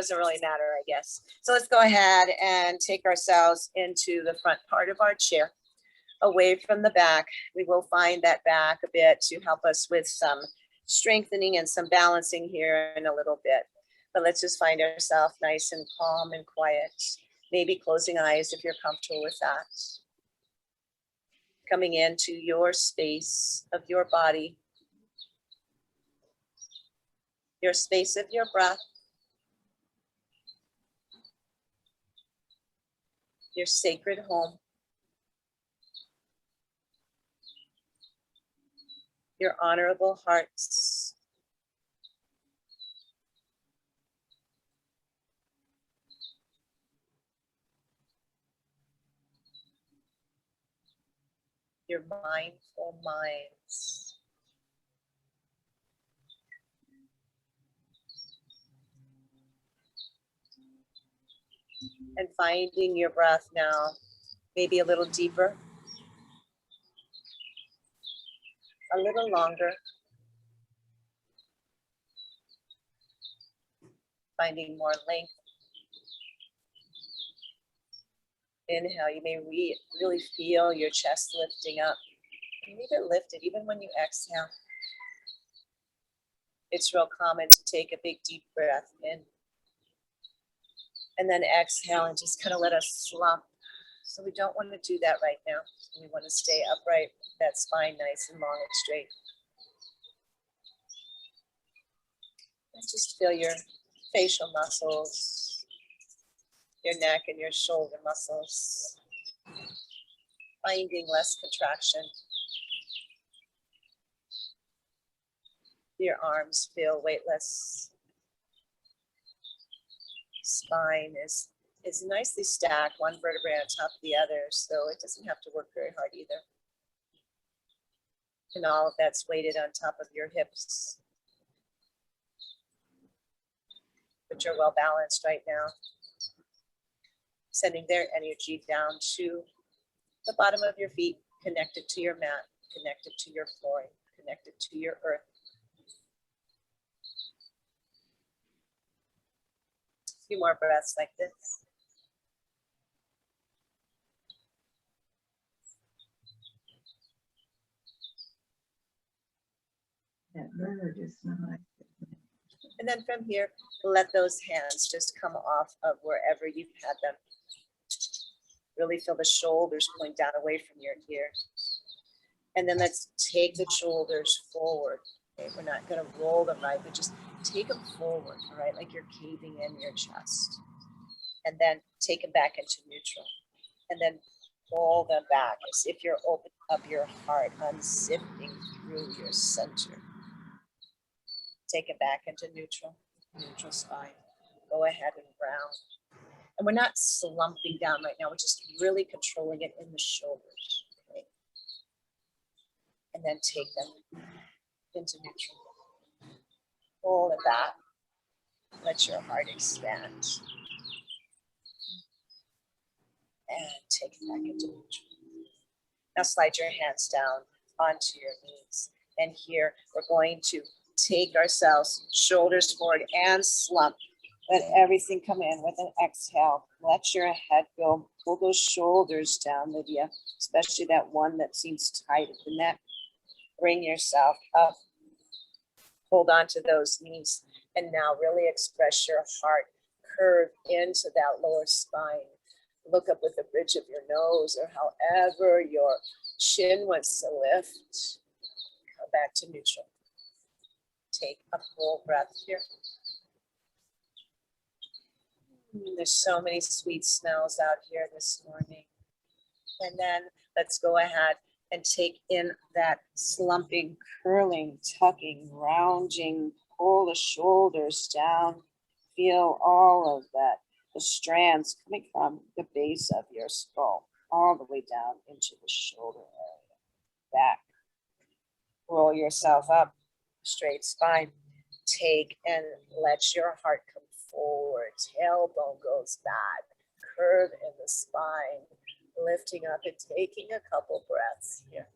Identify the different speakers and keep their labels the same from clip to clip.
Speaker 1: doesn't really matter, I guess. So let's go ahead and take ourselves into the front part of our chair, away from the back. We will find that back a bit to help us with some strengthening and some balancing here in a little bit. But let's just find ourselves nice and calm and quiet. Maybe closing eyes if you're comfortable with that. Coming into your space of your body, your space of your breath, your sacred home, your honorable hearts, your mindful minds. And finding your breath now, maybe a little deeper, a little longer. Finding more length. Inhale, you may really feel your chest lifting up. And leave it lifted even when you exhale. It's real common to take a big deep breath in. And then exhale and just kind of let us slump. So we don't want to do that right now. We want to stay upright, that spine nice and long and straight. Let's just feel your facial muscles, your neck and your shoulder muscles. Finding less contraction. Your arms feel weightless. Spine is nicely stacked, one vertebrae on top of the other, so it doesn't have to work very hard either. And all of that's weighted on top of your hips. But you're well balanced right now. Sending their energy down to the bottom of your feet, connected to your mat, connected to your flooring, connected to your earth. A few more breaths like this.
Speaker 2: That bird is nice.
Speaker 1: And then from here, let those hands just come off of wherever you've had them. Really feel the shoulders pulling down away from your ears. And then let's take the shoulders forward. Okay, we're not going to roll them right, but just take them forward, all right, like you're caving in your chest. And then take them back into neutral. And then pull them back as if you're opening up your heart, unzipping through your center. Take it back into neutral spine. Go ahead and round. And we're not slumping down right now. We're just really controlling it in the shoulders. Okay? And then take them into neutral. Pull it back. Let your heart expand. And take it back into neutral. Now slide your hands down onto your knees. And here we're going to take ourselves shoulders forward and slump. Let everything come in with an exhale. Let your head go. Pull those shoulders down, Lydia, especially that one that seems tight at the neck. Bring yourself up. Hold on to those knees. And now really express your heart. Curve into that lower spine. Look up with the bridge of your nose or however your chin wants to lift. Come back to neutral. Take a full breath here. There's so many sweet smells out here this morning. And then let's go ahead and take in that slumping, curling, tucking, rounding, pull the shoulders down. Feel all of that, the strands coming from the base of your skull, all the way down into the shoulder area. Back. Roll yourself up. Straight spine. Take and let your heart come forward. Tailbone goes back. Curve in the spine. Lifting up and taking a couple breaths here.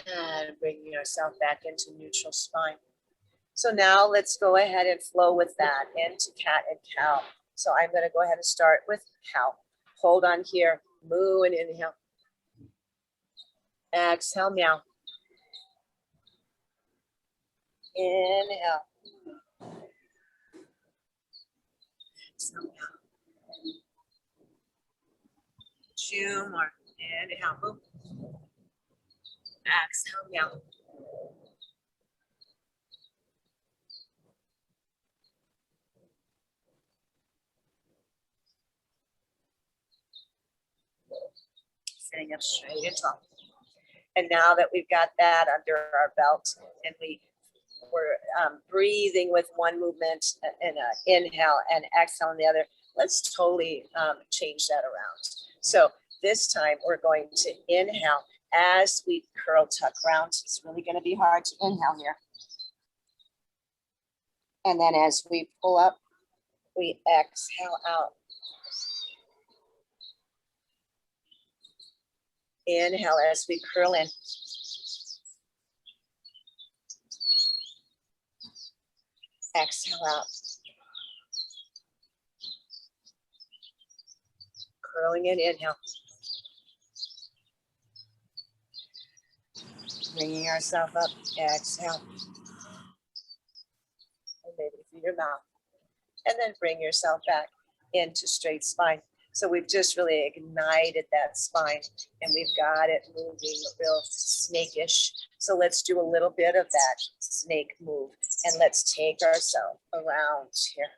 Speaker 1: And bringing yourself back into neutral spine. So now let's go ahead and flow with that into cat and cow. So I'm going to go ahead and start with cow. Hold on here. Moo and inhale. Exhale, meow. Inhale. Exhale, meow. 2 more. Inhale, moo. Exhale, meow. Sitting up straight and tall. And now that we've got that under our belt and we're breathing with one movement and inhale and exhale on the other, let's totally change that around. So this time we're going to inhale as we curl tuck round. It's really going to be hard to inhale here. And then as we pull up, we exhale out. Inhale as we curl in. Exhale out. Curling in, inhale. Bringing ourselves up, exhale. And maybe through your mouth. And then bring yourself back into straight spine. So we've just really ignited that spine and we've got it moving real snake-ish. So let's do a little bit of that snake move and let's take ourselves around here.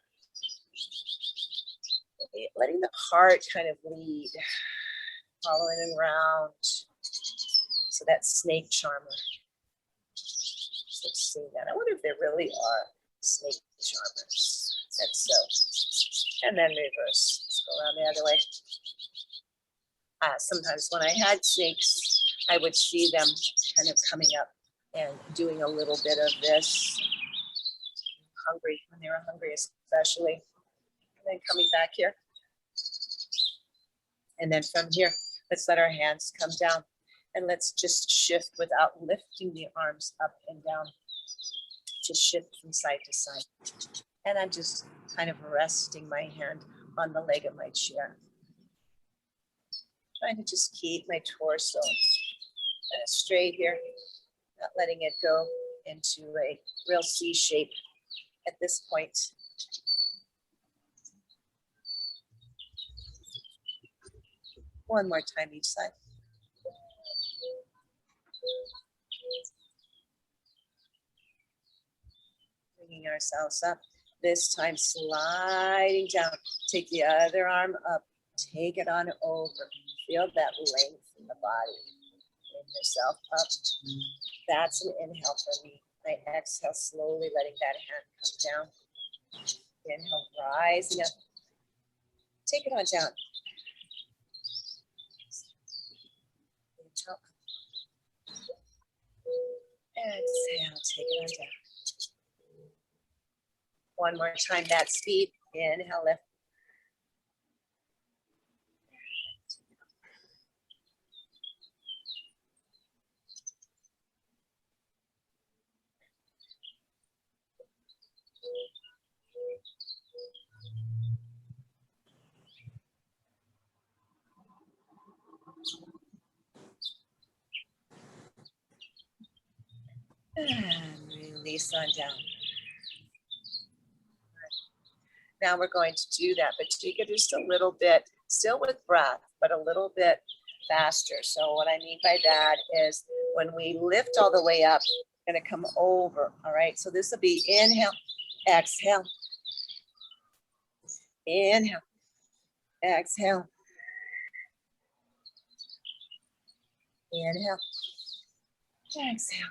Speaker 1: Letting the heart kind of lead, following and around. So that snake charmer. Let's see that. I wonder if there really are snake charmers. That's so. And then reverse. Let's go around the other way. Sometimes when I had snakes, I would see them kind of coming up and doing a little bit of this. Hungry, when they were hungry especially. And then coming back here. And then from here, let's let our hands come down. And let's just shift without lifting the arms up and down. Just shift from side to side. And I'm just kind of resting my hand on the leg of my chair. Trying to just keep my torso straight here, not letting it go into a real C shape at this point. One more time each side. Bringing ourselves up. This time sliding down. Take the other arm up. Take it on over. Feel that length in the body. Bring yourself up. That's an inhale for me. I exhale slowly, letting that hand come down. Inhale, rising up. Take it on down. Inhale. Exhale, take it on down. One more time, that speed. Inhale, lift. And release on down. Now we're going to do that, but take it just a little bit, still with breath, but a little bit faster. So what I mean by that is when we lift all the way up, going to come over. All right. So this will be inhale, exhale, inhale, exhale, inhale, exhale.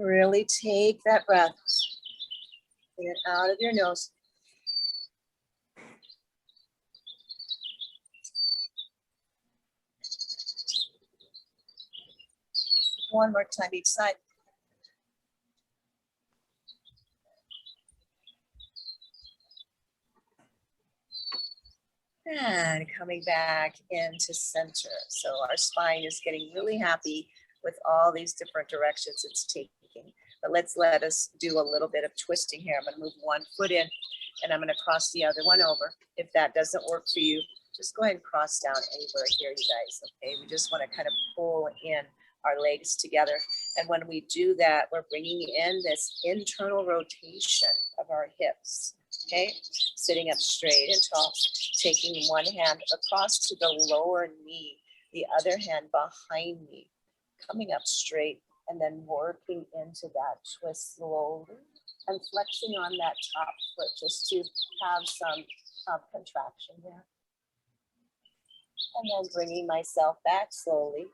Speaker 1: Really take that breath. Get it out of your nose. One more time each side. And coming back into center. So our spine is getting really happy with all these different directions it's taking. But let us do a little bit of twisting here. I'm going to move one foot in and I'm going to cross the other one over. If that doesn't work for you, just go ahead and cross down anywhere here, you guys. Okay, we just want to kind of pull in our legs together. And when we do that, we're bringing in this internal rotation of our hips. Okay, sitting up straight and tall, taking one hand across to the lower knee, the other hand behind me, coming up straight, and then working into that twist slowly and flexing on that top foot just to have some contraction there. And then bringing myself back slowly,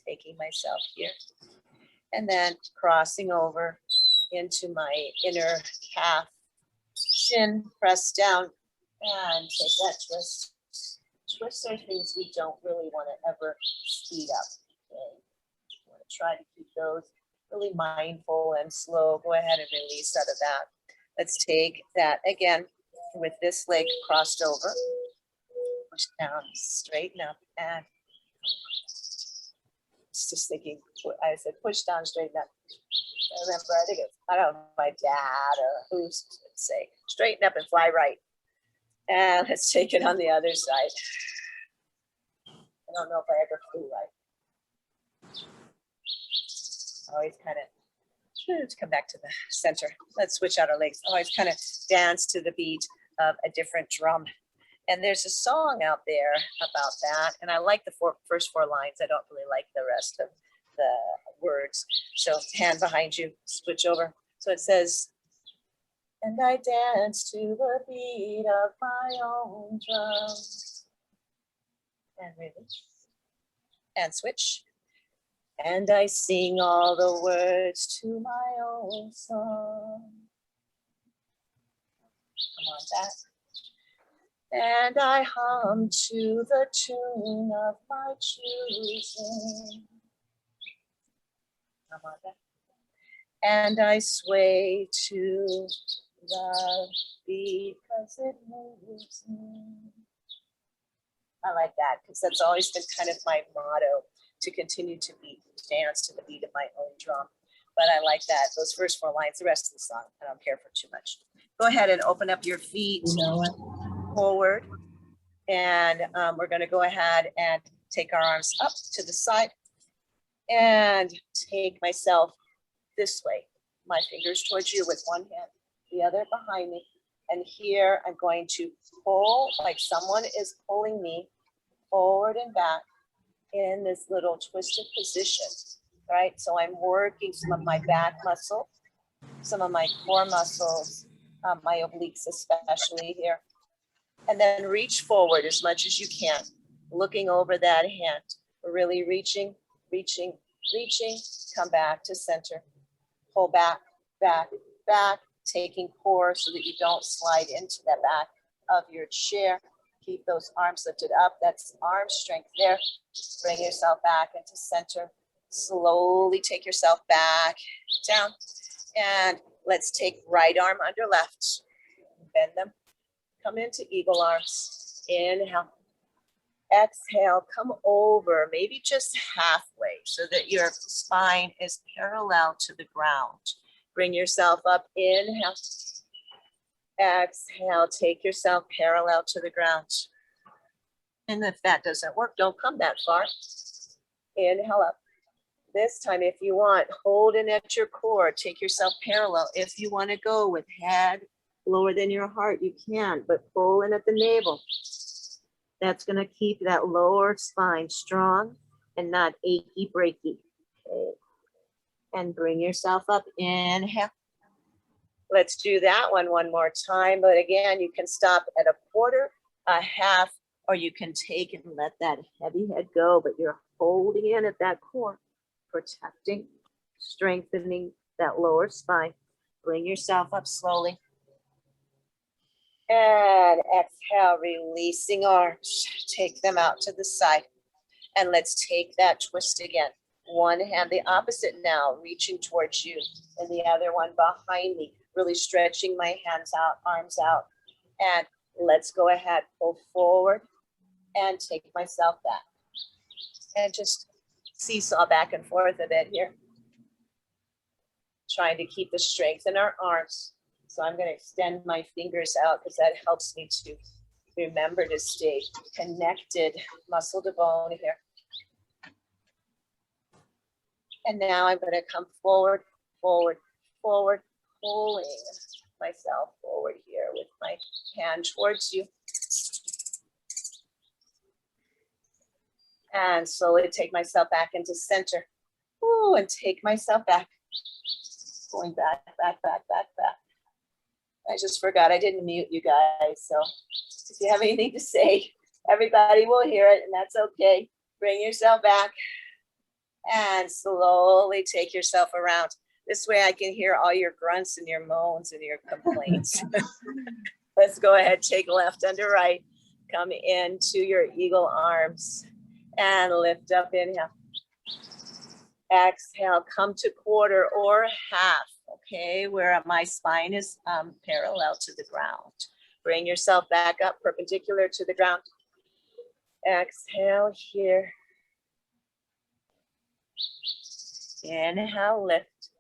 Speaker 1: taking myself here, and then crossing over into my inner calf, shin pressed down, and take that twist. Twists are things we don't really want to ever speed up. Okay? We want to try to keep those really mindful and slow. Go ahead and release out of that. Let's take that again with this leg crossed over. Push down, straighten up, and just thinking, I said push down, straighten up. I remember, I think it's, I don't know, my dad or who's say, straighten up and fly right. And let's take it on the other side. I don't know if I ever flew right. Always kind of, let's come back to the center. Let's switch out our legs. Always kind of dance to the beat of a different drum. And there's a song out there about that. And I like the first four lines. I don't really like the rest of the words. So hand behind you, switch over. So it says, and I dance to the beat of my own drum. And release. And switch. And I sing all the words to my own song. Come on back. And I hum to the tune of my choosing. Come on back. And I sway to the beat because it moves me. I like that because that's always been kind of my motto, to continue to dance to the beat of my own drum. But I like that, those first four lines, the rest of the song, I don't care for too much. Go ahead and open up your feet forward. And we're gonna go ahead and take our arms up to the side and take myself this way. My fingers towards you with one hand, the other behind me. And here I'm going to pull like someone is pulling me forward and back in this little twisted position, right? So I'm working some of my back muscle, some of my core muscles, my obliques especially here. And then reach forward as much as you can, looking over that hand. We're really reaching, reaching, reaching, come back to center. Pull back, back, back, taking core so that you don't slide into the back of your chair. Keep those arms lifted up. That's arm strength there. Bring yourself back into center. Slowly take yourself back down. And let's take right arm under left. Bend them. Come into eagle arms. Inhale. Exhale. Come over, maybe just halfway so that your spine is parallel to the ground. Bring yourself up. Inhale. Exhale. Take yourself parallel to the ground. And if that doesn't work, don't come that far. Inhale up. This time, if you want, hold in at your core. Take yourself parallel. If you want to go with head lower than your heart, you can, but pull in at the navel. That's going to keep that lower spine strong and not achy breaky. Okay. And bring yourself up. Inhale. Let's do that one more time. But again, you can stop at a quarter, a half, or you can take it and let that heavy head go, but you're holding in at that core, protecting, strengthening that lower spine. Bring yourself up slowly. And exhale, releasing arms. Take them out to the side. And let's take that twist again. One hand, the opposite now, reaching towards you, and the other one behind me, really stretching my hands out, arms out. And let's go ahead, pull forward and take myself back. And just seesaw back and forth a bit here. Trying to keep the strength in our arms. So I'm going to extend my fingers out because that helps me to remember to stay connected, muscle to bone here. And now I'm going to come forward, forward, forward, pulling myself forward here with my hand towards you. And slowly take myself back into center. Ooh, and take myself back. Going back, back, back, back, back. I just forgot I didn't mute you guys. So if you have anything to say, everybody will hear it, and that's okay. Bring yourself back and slowly take yourself around. This way I can hear all your grunts and your moans and your complaints. Let's go ahead, take left under right. Come into your eagle arms and lift up, inhale. Exhale, come to quarter or half, okay, where my spine is parallel to the ground. Bring yourself back up perpendicular to the ground. Exhale here. Inhale, lift.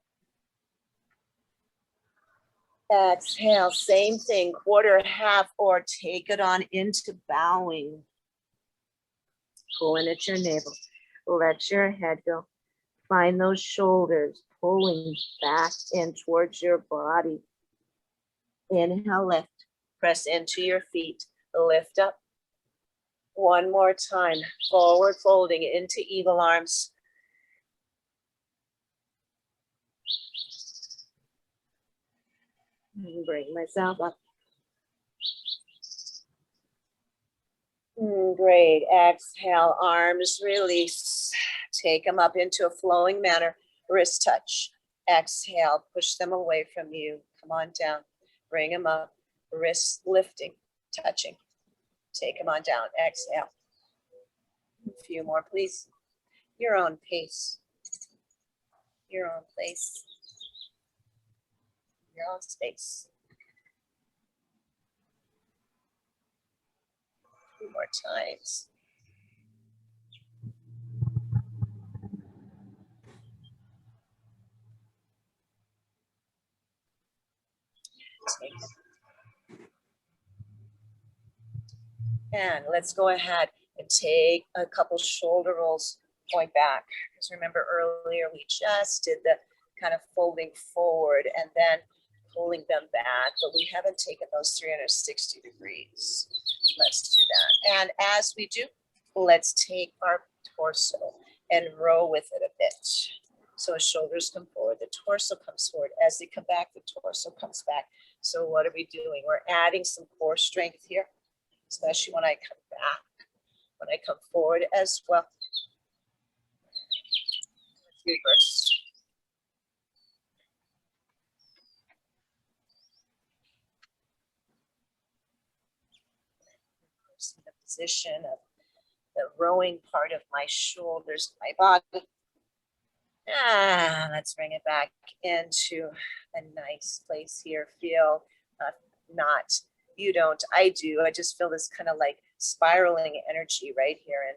Speaker 1: Exhale, same thing, quarter, half, or take it on into bowing. Pulling at your navel. Let your head go. Find those shoulders pulling back in towards your body. Inhale, lift. Press into your feet. Lift up. One more time. Forward folding into eagle arms. Bring myself up. Great. Exhale, arms release. Take them up into a flowing manner. Wrist touch. Exhale, push them away from you. Come on down. Bring them up. Wrists lifting, touching. Take them on down. Exhale. A few more, please. Your own pace. Your own place. Your own space. Two more times. And let's go ahead and take a couple shoulder rolls going back. Because remember earlier we just did the kind of folding forward and then pulling them back, but we haven't taken those 360 degrees. Let's do that. And as we do, let's take our torso and row with it a bit. So shoulders come forward, the torso comes forward. As they come back, the torso comes back. So what are we doing? We're adding some core strength here, especially when I come back, when I come forward as well. Let's reverse. In the position of the rowing part of my shoulders, my body. Let's bring it back into a nice place here. Feel not, you don't, I do. I just feel this kind of like spiraling energy right here in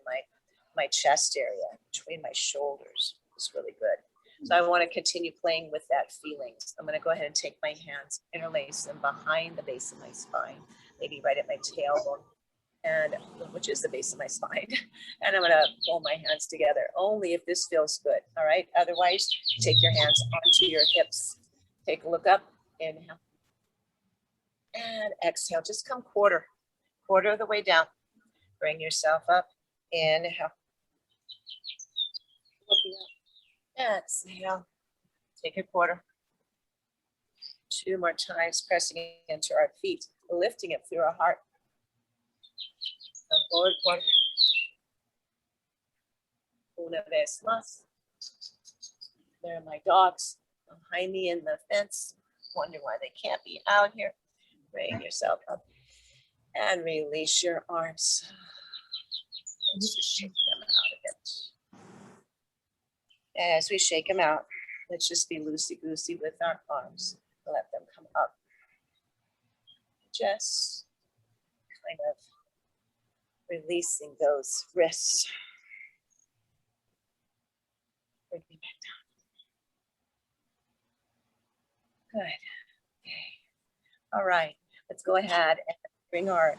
Speaker 1: my chest area between my shoulders. It's really good. So I want to continue playing with that feeling. So I'm going to go ahead and take my hands, interlace them behind the base of my spine, maybe right at my tailbone, and which is the base of my spine. And I'm going to pull my hands together only if this feels good. All right. Otherwise, take your hands onto your hips. Take a look up. Inhale. And exhale. Just come quarter of the way down. Bring yourself up. Inhale. Looking up. Exhale. Take a quarter. Two more times, pressing into our feet, lifting it through our heart. Forward quarter. Una vez más. There are my dogs behind me in the fence. Wonder why they can't be out here. Bring yourself up and release your arms. Let's just shake them out a bit. And as we shake them out, let's just be loosey-goosey with our arms. Let them come up. Just kind of releasing those wrists. Bring them back down. Good. Okay. All right. Let's go ahead and bring our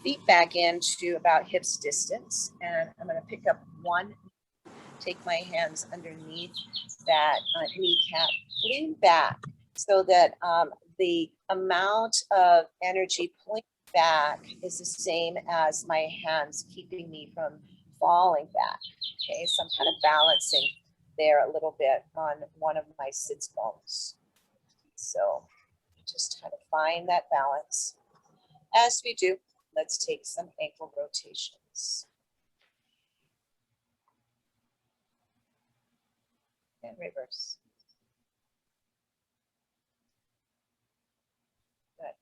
Speaker 1: feet back into about hips distance. And I'm going to pick up one, take my hands underneath that kneecap, lean back so that the amount of energy pulling back is the same as my hands keeping me from falling back. Okay, so I'm kind of balancing there a little bit on one of my sits bones. So just kind of find that balance. As we do, let's take some ankle rotations. And reverse. Good.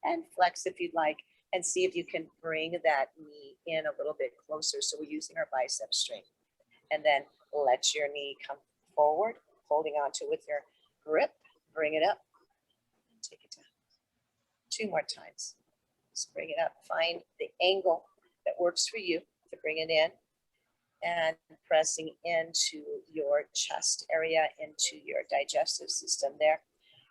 Speaker 1: And flex if you'd like, and see if you can bring that knee in a little bit closer. So we're using our bicep strength. And then let your knee come forward, holding onto it with your grip. Bring it up. And take it down. 2 more times. Just bring it up. Find the angle that works for you to bring it in. And pressing into your chest area, into your digestive system there.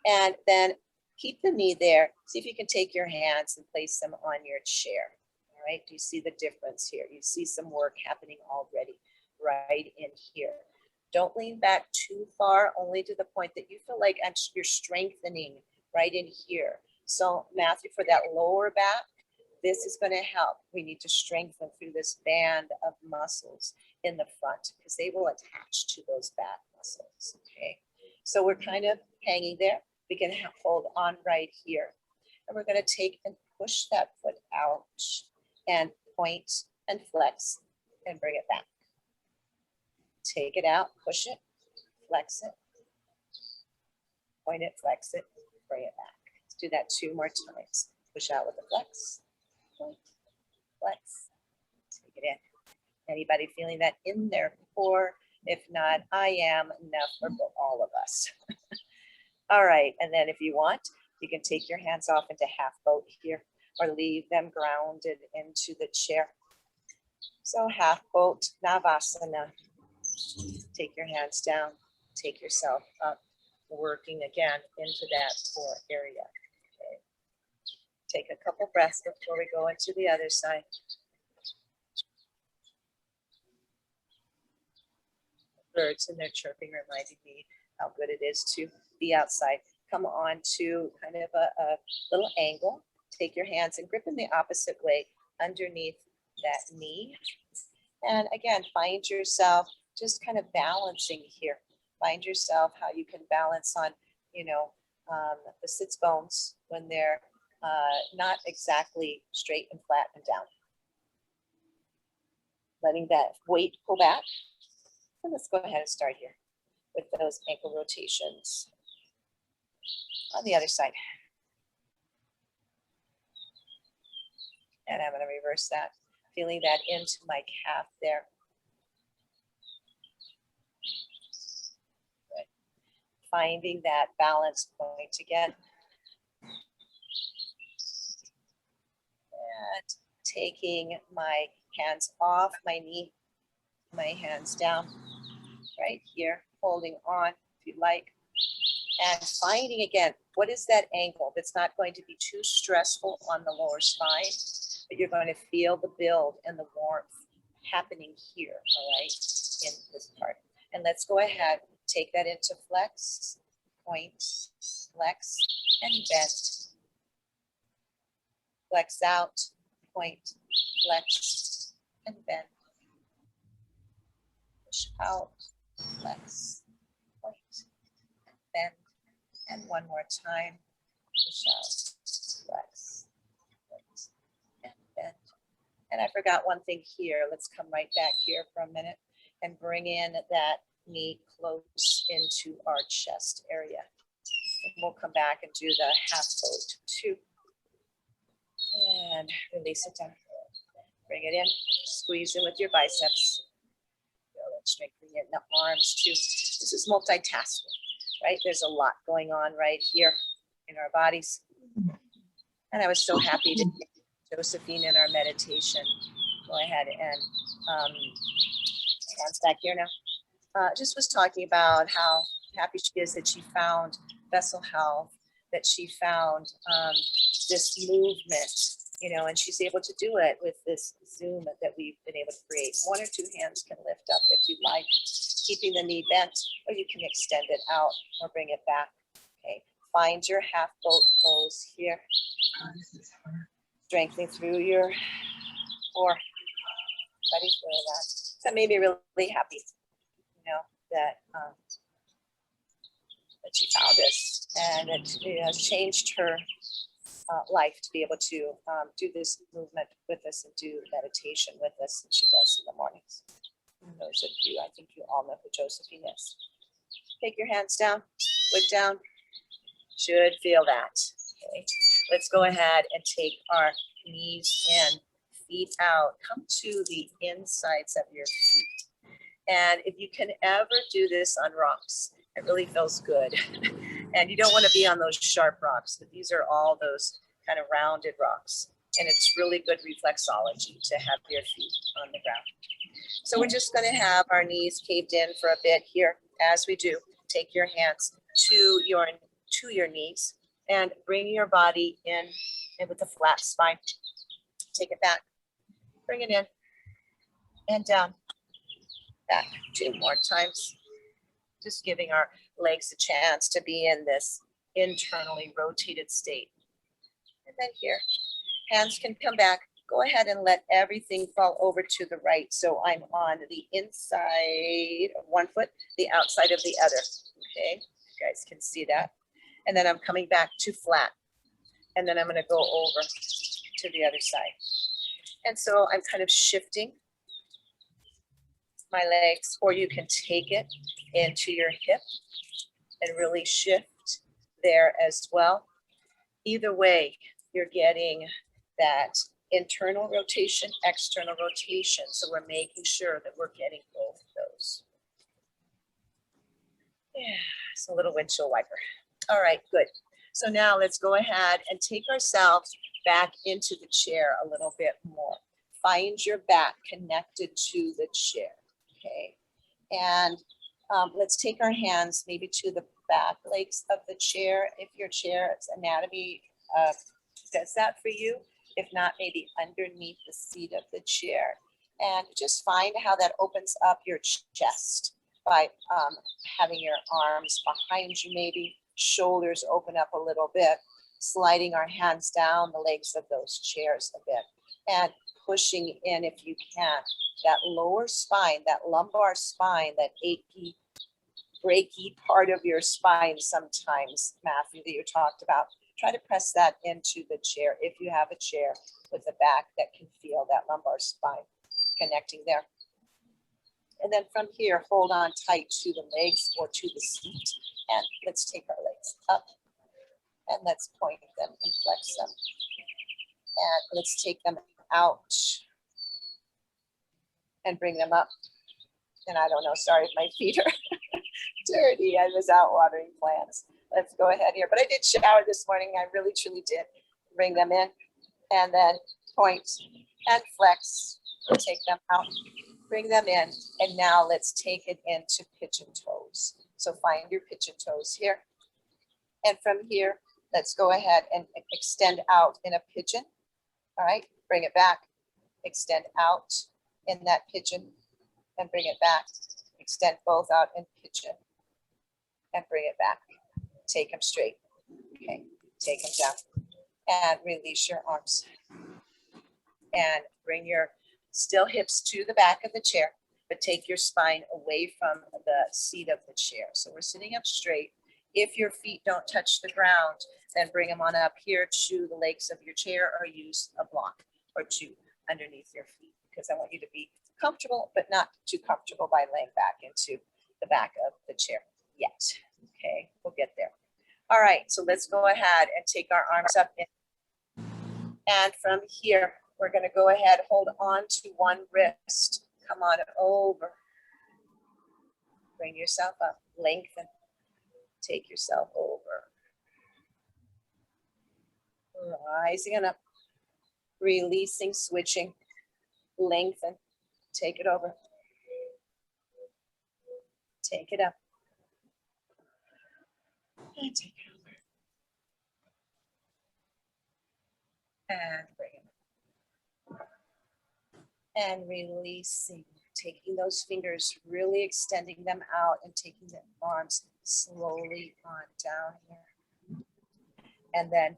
Speaker 1: And then keep the knee there. See if you can take your hands and place them on your chair. All right, do you see the difference here? You see some work happening already right in here. Don't lean back too far, only to the point that you feel like you're strengthening right in here. So Matthew, for that lower back, this is going to help. We need to strengthen through this band of muscles in the front because they will attach to those back muscles, okay? So we're kind of hanging there. We can hold on right here. And we're going to take and push that foot out and point and flex and bring it back. Take it out, push it, flex it, point it, flex it, bring it back. Let's do that 2 more times. Push out with the flex. Point, flex, take it in. Anybody feeling that in their core? If not, I am enough for all of us. All right, and then if you want, you can take your hands off into half boat here or leave them grounded into the chair. So half boat, Navasana. Take your hands down, take yourself up, working again into that core area. Take a couple breaths before we go into the other side. Birds and their chirping reminding me how good it is to be outside. Come on to kind of a little angle. Take your hands and grip in the opposite way underneath that knee. And again, find yourself just kind of balancing here. Find yourself how you can balance on, the sits bones when they're not exactly straight and flat and down. Letting that weight pull back. And let's go ahead and start here with those ankle rotations. On the other side. And I'm going to reverse that, feeling that into my calf there. Good. Finding that balance point again. And taking my hands off my knee, my hands down right here, holding on if you like. And finding again, what is that angle that's not going to be too stressful on the lower spine, but you're going to feel the build and the warmth happening here, all right, in this part. And let's go ahead, take that into flex, point, flex, and bend. Flex out, point, flex, and bend. Push out, flex, point, and bend. And one more time, push out, flex, point, and bend. And I forgot one thing here. Let's come right back here for a minute and bring in that knee close into our chest area. And we'll come back and do the half boat too. And release it down. Bring it in, squeeze in with your biceps. Feel Let's strengthen it in the arms too. This is multitasking, right? There's a lot going on right here in our bodies. And I was so happy to get Josephine in our meditation. Go ahead and hands back here now. Just was talking about how happy she is that she found vessel health, that she found this movement, you know, and she's able to do it with this Zoom that we've been able to create. 1 or 2 hands can lift up if you like, keeping the knee bent, or you can extend it out or bring it back. Okay, find your half boat pose here.
Speaker 2: Oh, this is hard.
Speaker 1: Strengthening through your core. Ready for that. So that made me really happy, you know, that that she found this, and it has changed her life to be able to do this movement with us and do meditation with us, and she does in the mornings. And those of you, I think you all know who Josephine is. Take your hands down, foot down. Should feel that. Okay. Let's go ahead and take our knees in, feet out. Come to the insides of your feet. And if you can ever do this on rocks, it really feels good. And you don't want to be on those sharp rocks, but these are all those kind of rounded rocks. And it's really good reflexology to have your feet on the ground. So we're just going to have our knees caved in for a bit here. As we do, take your hands to your knees and bring your body in with a flat spine. Take it back, bring it in and down. Back 2 more times. Just giving our legs a chance to be in this internally rotated state. And then here, hands can come back. Go ahead and let everything fall over to the right. So I'm on the inside of one foot, the outside of the other. Okay, you guys can see that. And then I'm coming back to flat. And then I'm going to go over to the other side. And so I'm kind of shifting my legs, or you can take it into your hip and really shift there as well. Either way, you're getting that internal rotation, external rotation. So we're making sure that we're getting both of those. Yeah, it's a little windshield wiper. All right, good. So now let's go ahead and take ourselves back into the chair a little bit more. Find your back connected to the chair, okay? And let's take our hands maybe to the back legs of the chair. If your chair's anatomy does that for you. If not, maybe underneath the seat of the chair. And just find how that opens up your chest by having your arms behind you, maybe shoulders open up a little bit, sliding our hands down the legs of those chairs a bit, and pushing in, if you can, that lower spine, that lumbar spine, that achy, breaky part of your spine sometimes, Matthew, that you talked about. Try to press that into the chair if you have a chair with a back that can feel that lumbar spine connecting there. And then from here, hold on tight to the legs or to the seat. And let's take our legs up and let's point them and flex them. And let's take them out and bring them up. And I don't know, sorry if my feet are dirty. I was out watering plants. Let's go ahead here. But I did shower this morning. I really, truly did. Bring them in and then point and flex. Take them out, bring them in. And now let's take it into pigeon toes. So find your pigeon toes here. And from here, let's go ahead and extend out in a pigeon. All right, bring it back. Extend out in that pigeon and bring it back. Extend both out in pigeon and bring it back. Take them straight. Okay, take them down and release your arms. And bring your still hips to the back of the chair, but take your spine away from the seat of the chair. So we're sitting up straight. If your feet don't touch the ground, then bring them on up here to the legs of your chair or use a block or two underneath your feet, because I want you to be comfortable, but not too comfortable by laying back into the back of the chair yet. Okay, we'll get there. All right, so let's go ahead and take our arms up in. And from here, we're going to go ahead, hold on to one wrist. Come on over. Bring yourself up, lengthen, take yourself over. Rising and up, releasing, switching, lengthen, take it over. Take it up. And take it over. And bring it up. And releasing, taking those fingers, really extending them out and taking the arms slowly on down here. And then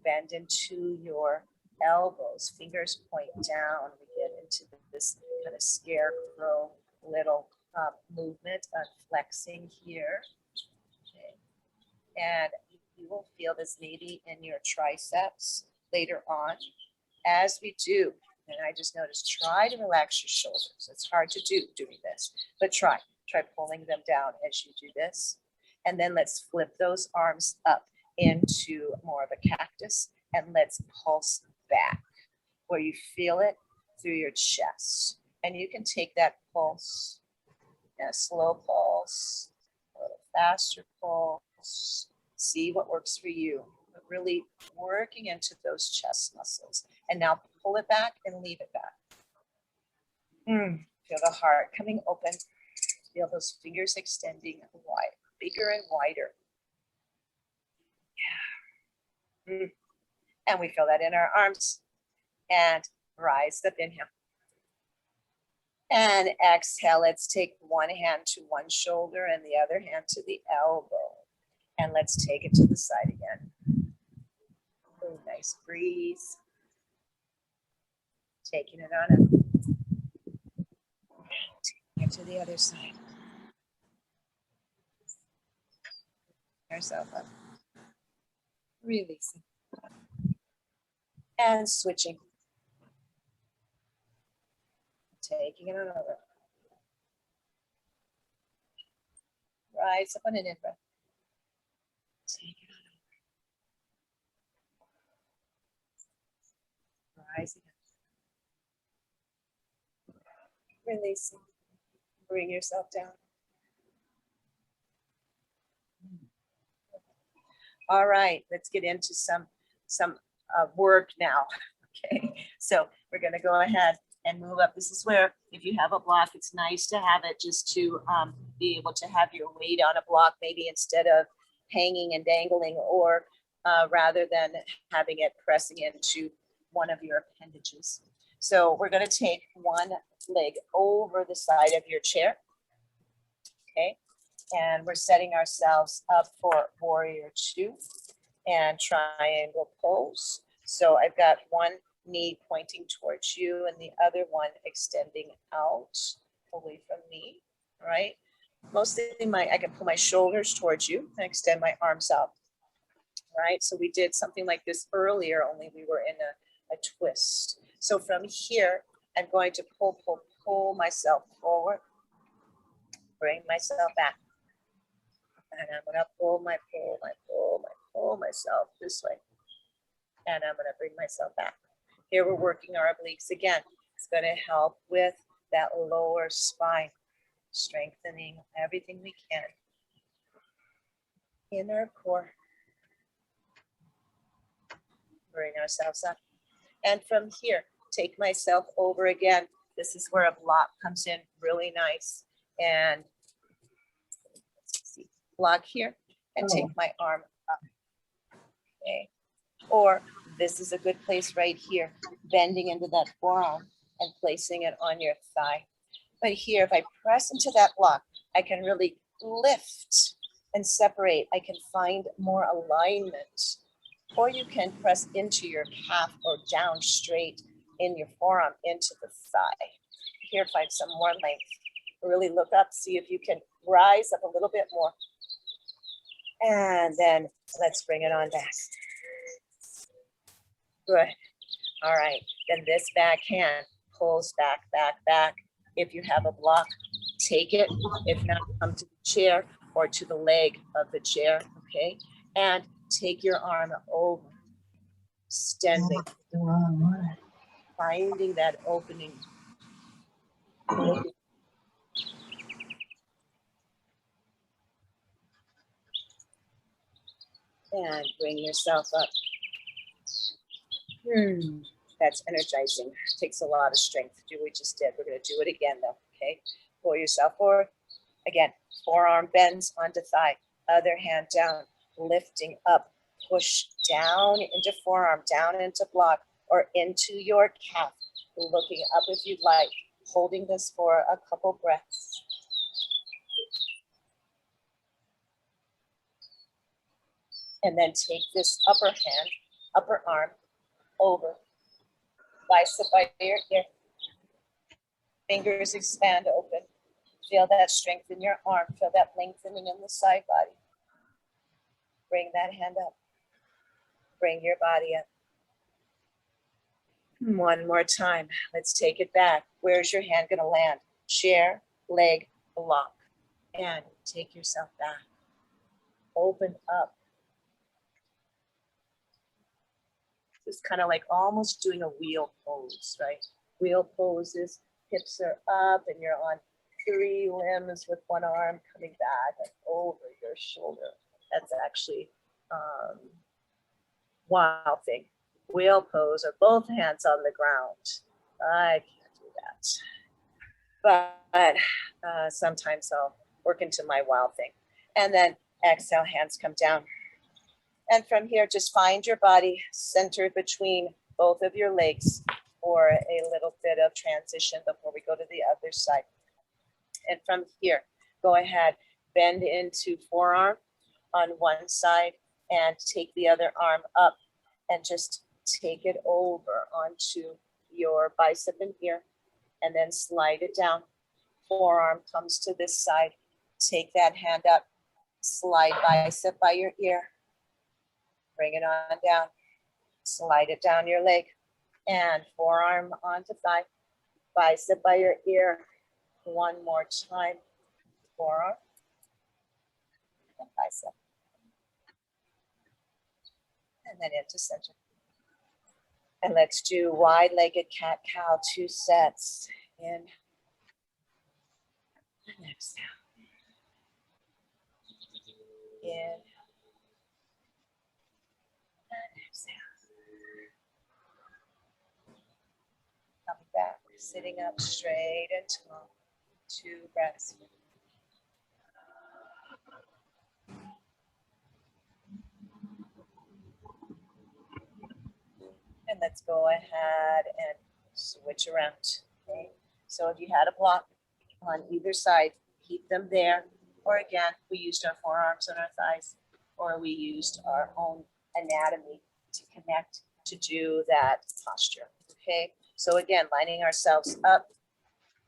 Speaker 1: bend into your elbows, fingers point down. We get into this kind of scarecrow little movement of flexing here. Okay. And you will feel this maybe in your triceps later on. As we do, and I just noticed, try to relax your shoulders. It's hard to do doing this, but try pulling them down as you do this. And then let's flip those arms up into more of a cactus, and let's pulse back where you feel it through your chest. And you can take that pulse, a slow pulse, a little faster pulse, see what works for you, but really working into those chest muscles. And now pull it back and leave it back. Feel the heart coming open. Feel those fingers extending wide, bigger and wider. Yeah. And we feel that in our arms. And rise up, inhale. And exhale, let's take one hand to one shoulder and the other hand to the elbow. And let's take it to the side again. Oh, nice breeze. Taking it on up. Taking it to the other side. Yourself up. Releasing. And switching. Taking it on over. Rise up on an in-breath. Take it on over. Rising up. Releasing. Bring yourself down. All right, let's get into some work now. Okay, so we're going to go ahead and move up. This is where, if you have a block, it's nice to have it just to be able to have your weight on a block, maybe instead of hanging and dangling, or rather than having it pressing into one of your appendages. So we're going to take one leg over the side of your chair. Okay, and we're setting ourselves up for warrior 2 and triangle pose. So I've got one knee pointing towards you and the other one extending out away from me, right? Mostly I can pull my shoulders towards you and extend my arms out, right? So we did something like this earlier, only we were in a twist. So from here, I'm going to pull myself forward, bring myself back. And I'm gonna pull myself this way. And I'm gonna bring myself back. Here we're working our obliques again. It's gonna help with that lower spine, strengthening everything we can. Inner core. Bring ourselves up. And from here, take myself over again. This is where a block comes in really nice. And block here and take my arm up. Okay. Or this is a good place right here, bending into that forearm and placing it on your thigh. But here, if I press into that block, I can really lift and separate. I can find more alignment. Or you can press into your calf or down straight in your forearm into the thigh. Here, find some more length. Really look up, see if you can rise up a little bit more. And then let's bring it on back. Good. All right. Then this back hand pulls back, back, back. If you have a block, take it. If not, come to the chair or to the leg of the chair. Okay. And take your arm over, extending, finding that opening. And bring yourself up. That's energizing. Takes a lot of strength to do what we just did. We're going to do it again though, okay? Pull yourself forward. Again, forearm bends onto thigh, other hand down, lifting up, push down into forearm, down into block, or into your calf. Looking up if you'd like, holding this for a couple breaths. And then take this upper hand, upper arm over, bicep by your ear. Fingers expand open. Feel that strength in your arm. Feel that lengthening in the side body. Bring that hand up. Bring your body up. One more time. Let's take it back. Where's your hand going to land? Chair, leg, block. And take yourself back. Open up. It's kind of like almost doing a wheel pose, right? Wheel poses, hips are up and you're on 3 limbs with one arm coming back and over your shoulder. That's actually wild thing. Wheel pose or both hands on the ground. I can't do that. But sometimes I'll work into my wild thing. And then exhale, hands come down. And from here, just find your body centered between both of your legs for a little bit of transition before we go to the other side. And from here, go ahead, bend into forearm on one side and take the other arm up and just take it over onto your bicep and ear and then slide it down. Forearm comes to this side. Take that hand up, slide bicep by your ear. Bring it on down, slide it down your leg and forearm onto thigh, bicep by your ear. One more time, forearm and bicep. And then into center. And let's do wide-legged cat-cow, 2 sets. In and exhale. In and exhale. Coming back, sitting up straight and tall. 2 breaths. And let's go ahead and switch around. Okay. So if you had a block on either side, keep them there. Or again, we used our forearms and our thighs, or we used our own anatomy to connect to do that posture. Okay. So again, lining ourselves up,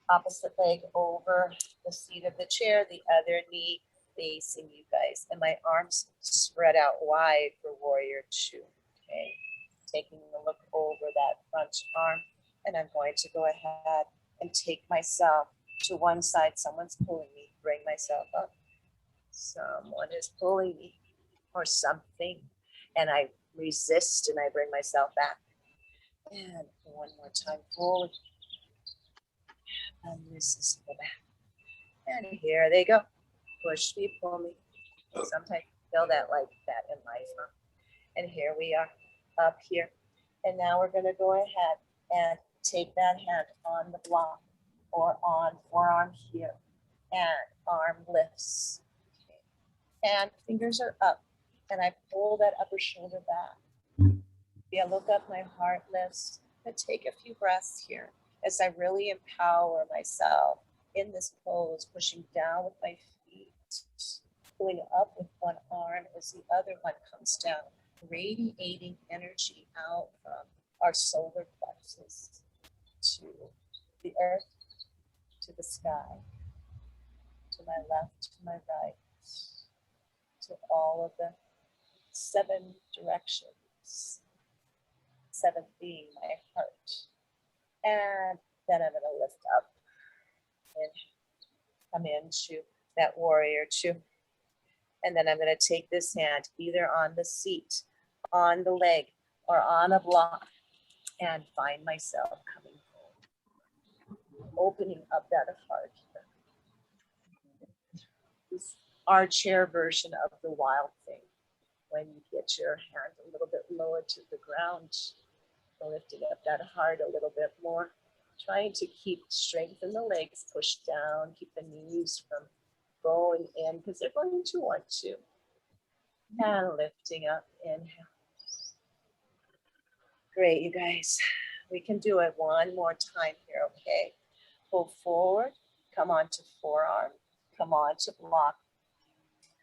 Speaker 1: opposite leg over the seat of the chair, the other knee facing you guys. And my arms spread out wide for warrior 2. Okay. Taking a look over that front arm, and I'm going to go ahead and take myself to one side. Someone's pulling me, bring myself up. Someone is pulling me or something, and I resist and I bring myself back. And one more time, forward and resist, go back. And here they go. Push me, pull me. Sometimes feel that like that in life, huh? And here we are. Up here. And now we're going to go ahead and take that hand on the block or on forearm here and arm lifts. Okay. And fingers are up and I pull that upper shoulder back. Yeah, look up, my heart lifts. And take a few breaths here as I really empower myself in this pose, pushing down with my feet, pulling up with one arm as the other one comes down. Radiating energy out from our solar plexus to the earth, to the sky, to my left, to my right, to all of the 7 directions, 7th being my heart. And then I'm going to lift up and come into that warrior 2. And then I'm going to take this hand either on the seat, on the leg, or on a block and find myself coming home. Opening up that heart here. This is our chair version of the wild thing. when you get your hand a little bit lower to the ground, lifting up that heart a little bit more, trying to keep strength in the legs, push down, keep the knees from going in because they're going to want to. And lifting up, inhale. Great, you guys. We can do it one more time here, okay? Pull forward, come onto forearm, come onto block,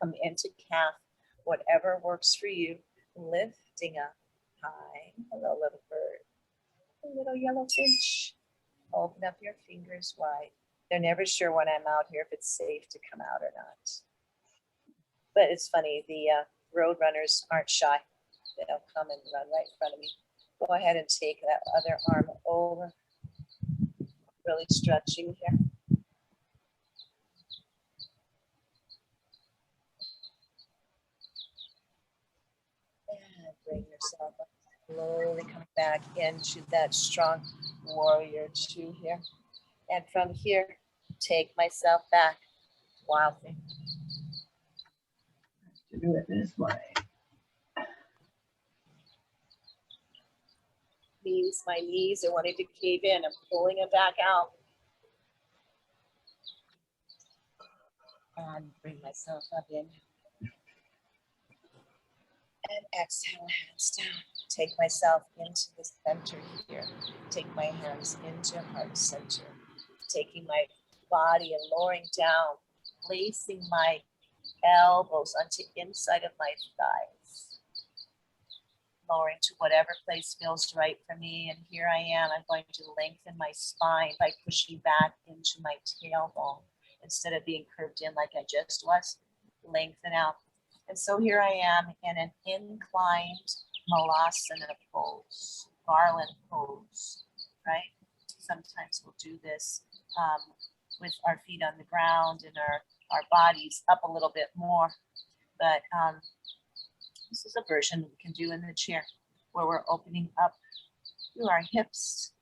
Speaker 1: come into calf, whatever works for you. Lifting up high. Hello, little bird. A little yellow finch. Open up your fingers wide. They're never sure when I'm out here if it's safe to come out or not. But it's funny, the road runners aren't shy. They'll come and run right in front of me. Go ahead and take that other arm over. Really stretching here. And bring yourself up. Slowly come back into that strong warrior two here. And from here, take myself back. Wild thing.
Speaker 2: To do it this way.
Speaker 1: Means my knees are wanting to cave in. I'm pulling them back out. And bring myself up in. And exhale, hands down. Take myself into the center here. Take my hands into heart center. Taking my body and lowering down. Placing my elbows onto inside of my thighs. Lowering to whatever place feels right for me. And here I am. I'm going to lengthen my spine by pushing back into my tailbone. Instead of being curved in like I just was, lengthen out. And so here I am in an inclined Navasana pose, garland pose, right? Sometimes we'll do this with our feet on the ground and our bodies up a little bit more. But this is a version we can do in the chair where we're opening up through our hips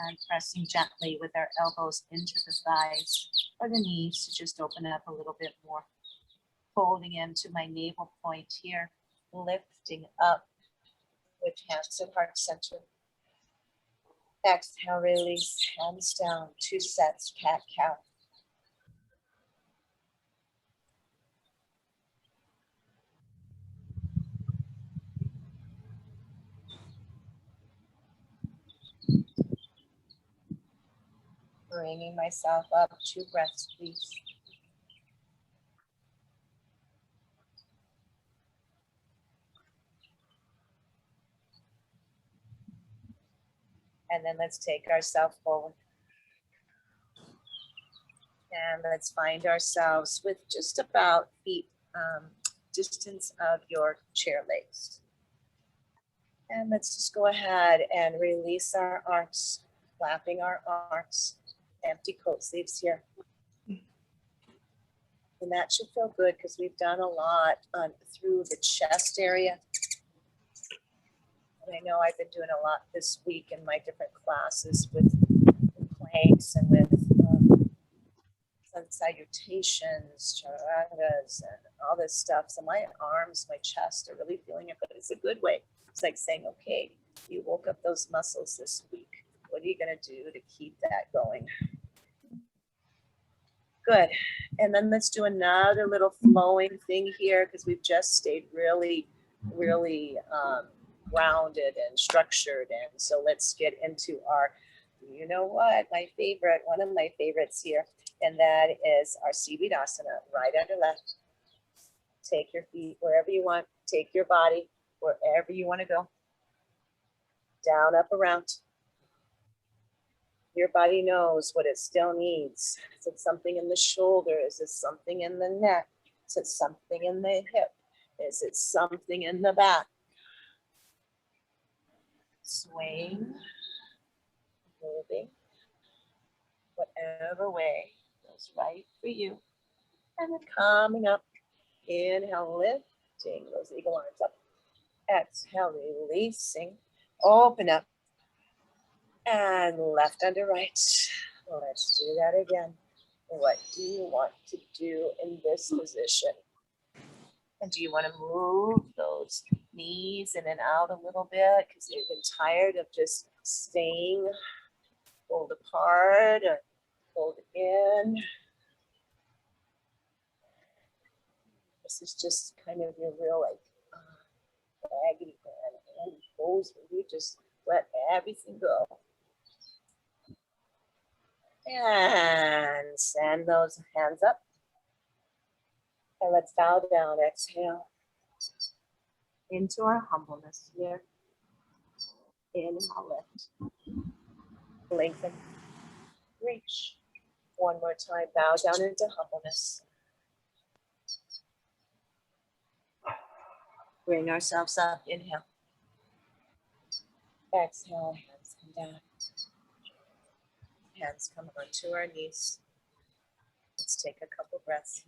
Speaker 1: and pressing gently with our elbows into the thighs or the knees to just open up a little bit more. Folding into my navel point here, lifting up with hands at heart center. Exhale, release, hands down, 2 sets, cat-cow. Bringing myself up, 2 breaths, please. And then let's take ourselves forward. And let's find ourselves with just about feet distance of your chair legs. And let's just go ahead and release our arms, flapping our arms, empty coat sleeves here. And that should feel good because we've done a lot through the chest area. And I know I've been doing a lot this week in my different classes with planks and with sun salutations, charatas, and all this stuff. So my arms, my chest are really feeling it, but it's a good way. It's like saying, okay, you woke up those muscles this week. What are you going to do to keep that going? Good. And then let's do another little flowing thing here because we've just stayed really, really grounded and structured. And so let's get into our, you know what, my favorite, one of my favorites here, and that is our seaweed asana, right under left. Take your feet wherever you want. Take your body wherever you want to go. Down, up, around. Your body knows what it still needs. Is it something in the shoulder? Is it something in the neck? Is it something in the hip? Is it something in the back? Swaying, moving, whatever way feels right for you. And then coming up, inhale, lifting those eagle arms up. Exhale, releasing, open up. And left under right. Let's do that again. What do you want to do in this position? And do you want to move those knees in and out a little bit because they've been tired of just staying pulled apart or pulled in? This is just kind of your real like agony and pose where you just let everything go. And send those hands up. And let's bow down, exhale. Into our humbleness here. Inhale, lift. Lengthen. Reach. One more time, bow down into humbleness. Bring ourselves up, inhale. Exhale, hands come down. Hands come onto our knees. Let's take a couple breaths.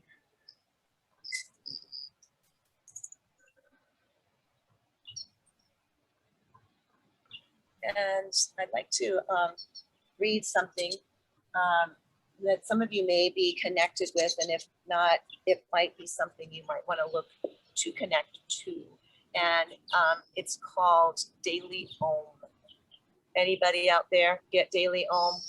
Speaker 1: And I'd like to read something that some of you may be connected with, and if not, it might be something you might want to look to connect to. And it's called Daily Om. Anybody out there get Daily Om?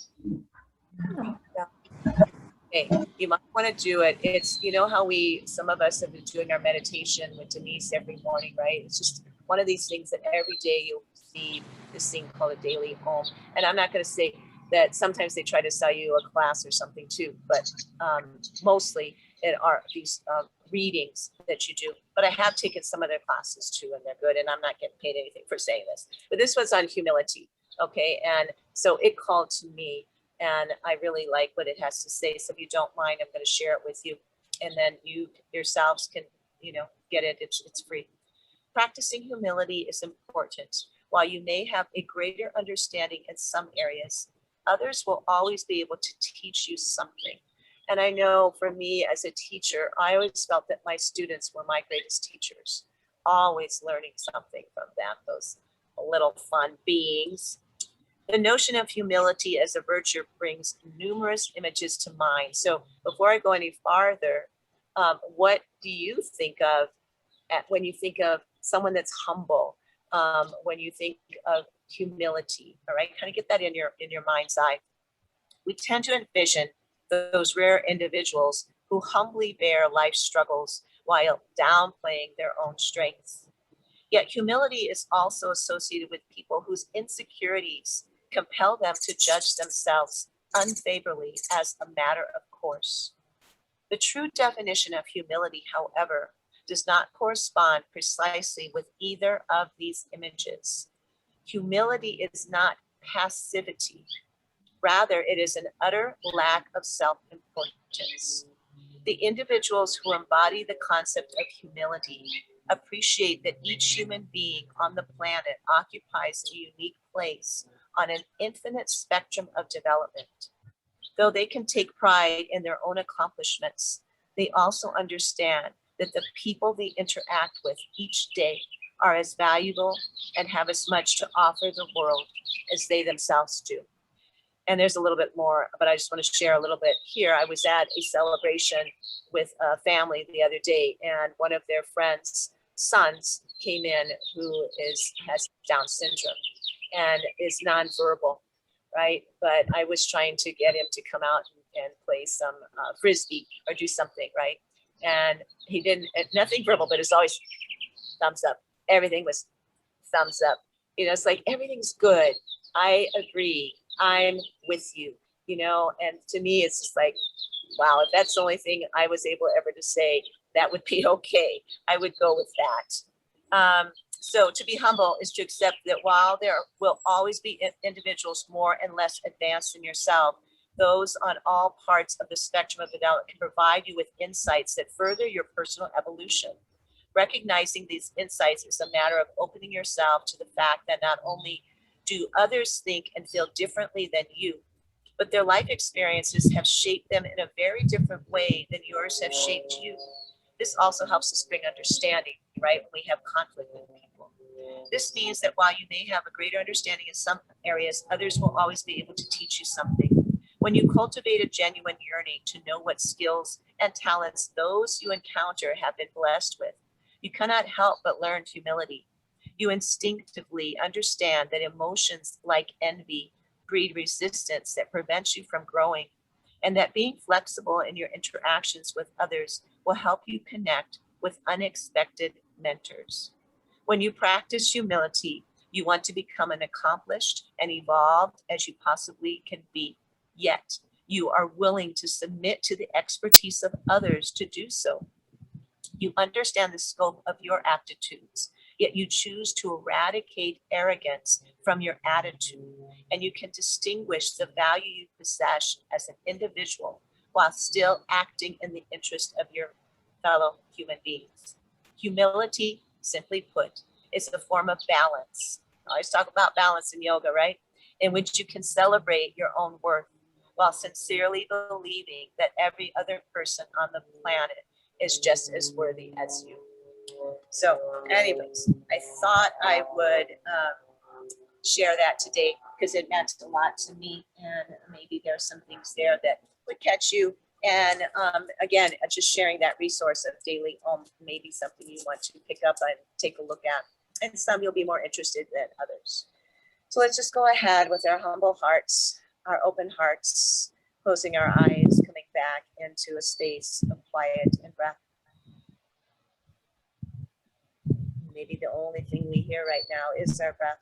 Speaker 1: Okay, you might want to do it. It's, you know how some of us have been doing our meditation with Denise every morning, right? It's just one of these things that every day you'll see this thing called a Daily Om. And I'm not going to say that sometimes they try to sell you a class or something too, but mostly it are these readings that you do. But I have taken some of their classes too, and they're good. And I'm not getting paid anything for saying this, but this was on humility. Okay. And so it called to me, and I really like what it has to say. So if you don't mind, I'm going to share it with you, and then you yourselves can, get it. It's free. Practicing humility is important. While you may have a greater understanding in some areas, others will always be able to teach you something. And I know for me as a teacher, I always felt that my students were my greatest teachers, always learning something from them, those little fun beings. The notion of humility as a virtue brings numerous images to mind. So before I go any farther, what do you think of when you think of someone that's humble? When you think of humility, all right, kind of get that in your mind's eye. We tend to envision those rare individuals who humbly bear life's struggles while downplaying their own strengths. Yet humility is also associated with people whose insecurities compel them to judge themselves unfavorably as a matter of course. The true definition of humility, however, does not correspond precisely with either of these images. Humility is not passivity. Rather, it is an utter lack of self-importance. The individuals who embody the concept of humility appreciate that each human being on the planet occupies a unique place on an infinite spectrum of development. Though they can take pride in their own accomplishments, they also understand that the people they interact with each day are as valuable and have as much to offer the world as they themselves do. And there's a little bit more, but I just want to share a little bit here. I was at a celebration with a family the other day, and one of their friends' sons came in who has Down syndrome and is nonverbal, right? But I was trying to get him to come out and play some frisbee or do something, right? And he didn't, nothing verbal, but it's always thumbs up. Everything was thumbs up. It's like, everything's good. I agree. I'm with you, and to me, it's just like, wow, if that's the only thing I was able ever to say, that would be okay. I would go with that. So to be humble is to accept that while there will always be individuals more and less advanced than yourself, those on all parts of the spectrum of development can provide you with insights that further your personal evolution. Recognizing these insights is a matter of opening yourself to the fact that not only do others think and feel differently than you, but their life experiences have shaped them in a very different way than yours have shaped you. This also helps us bring understanding, right, when we have conflict with people. This means that while you may have a greater understanding in some areas, others will always be able to teach you something. When you cultivate a genuine yearning to know what skills and talents those you encounter have been blessed with, You cannot help but learn humility. You instinctively understand that emotions like envy breed resistance that prevents you from growing, and that being flexible in your interactions with others will help you connect with unexpected mentors. When you practice humility, you want to become an accomplished and evolved as you possibly can be, yet you are willing to submit to the expertise of others to do so. You understand the scope of your aptitudes, yet you choose to eradicate arrogance from your attitude, and you can distinguish the value you possess as an individual while still acting in the interest of your fellow human beings. Humility, simply put, is a form of balance. I always talk about balance in yoga, right? In which you can celebrate your own worth while sincerely believing that every other person on the planet is just as worthy as you. So, anyways, I thought I would share that today because it meant a lot to me, and maybe there's some things there that would catch you. And again, just sharing that resource of daily Om, maybe something you want to pick up and take a look at, and some you'll be more interested than others. So let's just go ahead with our humble hearts, our open hearts, closing our eyes, coming back into a space of quiet and breath. Maybe the only thing we hear right now is our breath.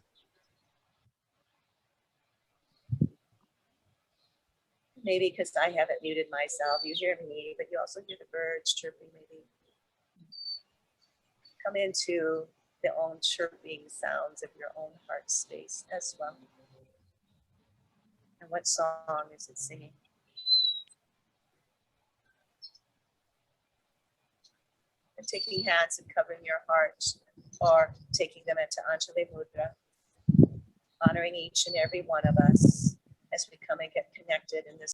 Speaker 1: Maybe because I haven't muted myself, you hear me, but you also hear the birds chirping maybe. Come into the own chirping sounds of your own heart space as well. And what song is it singing? And taking hands and covering your heart, or taking them into Anjali Mudra, honoring each and every one of us as we come and get connected in this